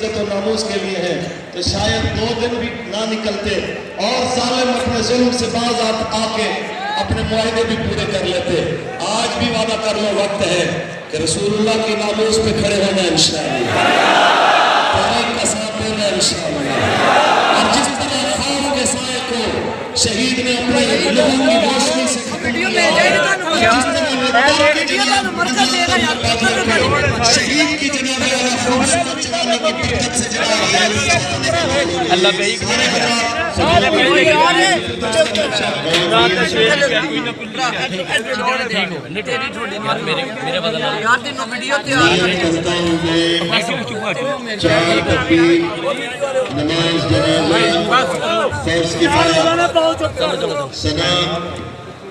इज्जत और नामूस के लिए है, तो शायद 2 दिन भी ना निकलते और जालिम अपने जुल्म से बाज आके अपने मुआहदे भी पूरे कर लेते। आज भी वादा कर लो, वक्त है कि रसूलुल्लाह की नामूस पे खड़े होना इंशाअल्लाह, इंशाअल्लाह। और जिस तरह खौफ के साए को शहीद ने अपने लोगों की रोशनी से वीडियो ले जाएगा शहीद की जनाज़े चलाने की बरकत से अल्लाह पे ही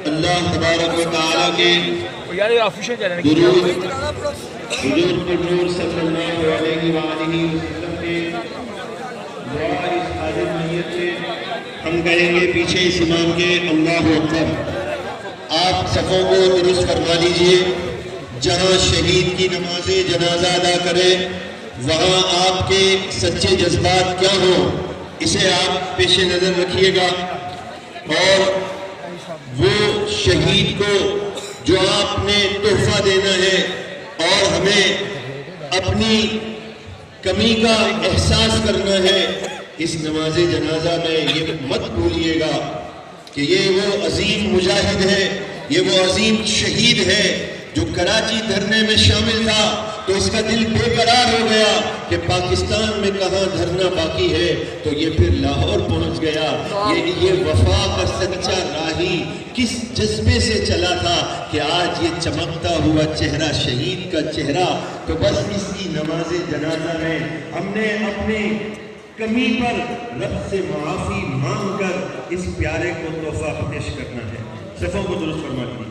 अल्लाह तबारक व तआला के हम कहेंगे पीछे इस इमाम के अल्लाहु अकबर। आप सफ़ों को दुरुस्त फरमा लीजिए। जहाँ शहीद की नमाज़े जनाजा अदा करें, वहाँ आपके सच्चे जज्बात क्या हो, इसे आप पेश नज़र रखिएगा। और वो शहीद को जो आपने तोहफा देना है और हमें अपनी कमी का एहसास करना है, इस नमाज जनाजा में ये मत भूलिएगा कि ये वो अजीम मुजाहिद है, ये वो अजीम शहीद है जो कराची धरने में शामिल था, तो इसका दिल बेकरार हो गया कि पाकिस्तान में कहाँ धरना बाकी है, तो ये फिर लाहौर पहुंच गया। ये वफा का सच्चा राही किस जज्बे से चला था कि आज ये चमकता हुआ चेहरा शहीद का चेहरा। तो बस इसकी नमाज जनाजा में हमने अपनी कमी पर रब से माफी मांगकर इस प्यारे को तोहफा पेश करना है। सफ़ों को दुरुस्त फरमा दीजिए।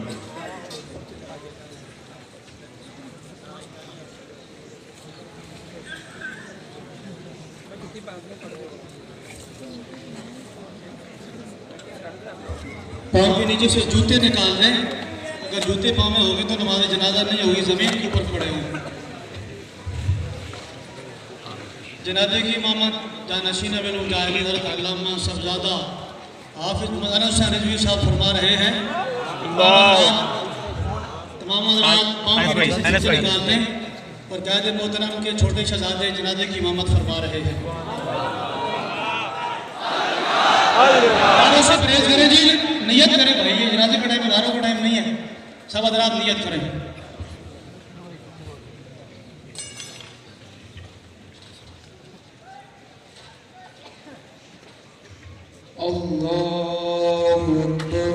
पाँव के नीचे से जूते निकाल दें। अगर जूते पाँव में होंगे तो नमाज जनाजा नहीं होगी, ज़मीन के ऊपर पड़े होंगे। जनाजे की इमामत जानशीन बिन मुजाहिद हज़रत अल्लामा साहबज़ादा हाफिज़ मौलाना हुसैन रिज़वी साहब फरमा रहे हैं। तमाम हज़रात पाँव के नीचे से निकाल दें और क़ायद मोहतरम के छोटे शहज़ादे जनाजे की इमामत फरमा रहे हैं। से परहेज करें जी, नियत करें भाई, ये जनाजे का टाइम हज़ारों का टाइम नहीं है, सब हज़रात नियत करें। अल्लाहु अकबर।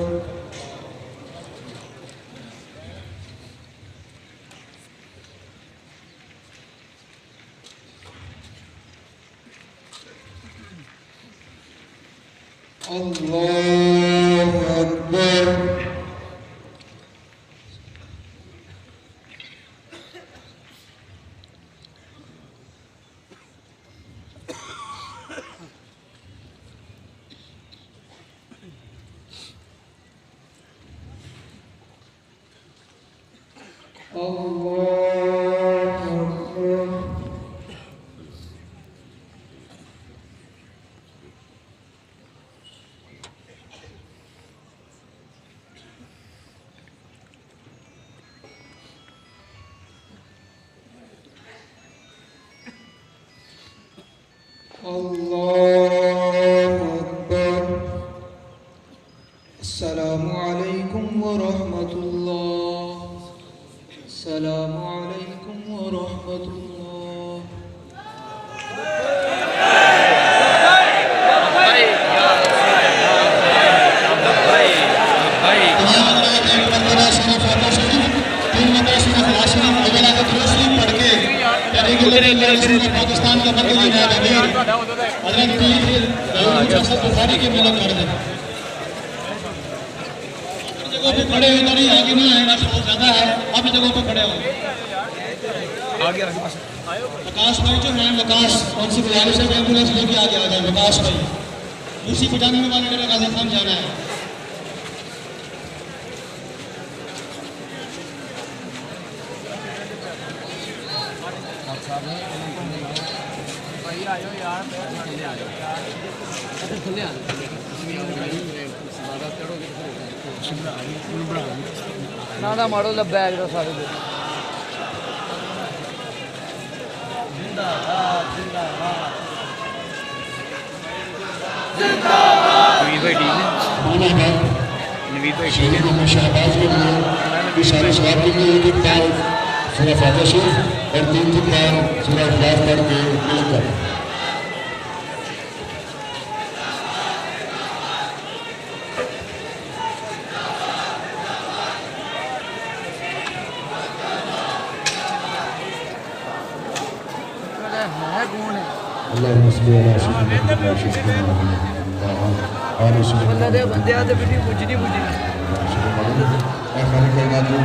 अल्लाहु अकबर। अस्सलामु अलैकुम व रहमतुल्लाह। अस्सलामु अलैकुम व रहमतुल्लाह। पाकिस्तान का बुखारी के मिलन कर दें। जगहों पे खड़े हो तो नहीं, आगे नहीं आएगा, बहुत ज्यादा है। आप जगहों पे खड़े हो। विकास भाई जो है, विकास उनसे गुजारिश है एम्बुलेंस लेके आगे आ जाए। विकास भाई दूसरी पहुंचाने वाले मेरे गाजी खान जाना है। ना मारो बैग दो सारे नवीद भाई ठीक है नवीद भाई ठीक है शहबाज के लिए इशारे सवाब के लिए एक बार सूरह फातिहा शरीफ और 3 बार सूरह इखलास पढ़ के मिलकर है कौन है अल्लाह सल्ली अला बंदे आते वीडियो कुछ नहीं मुझे सय्यदना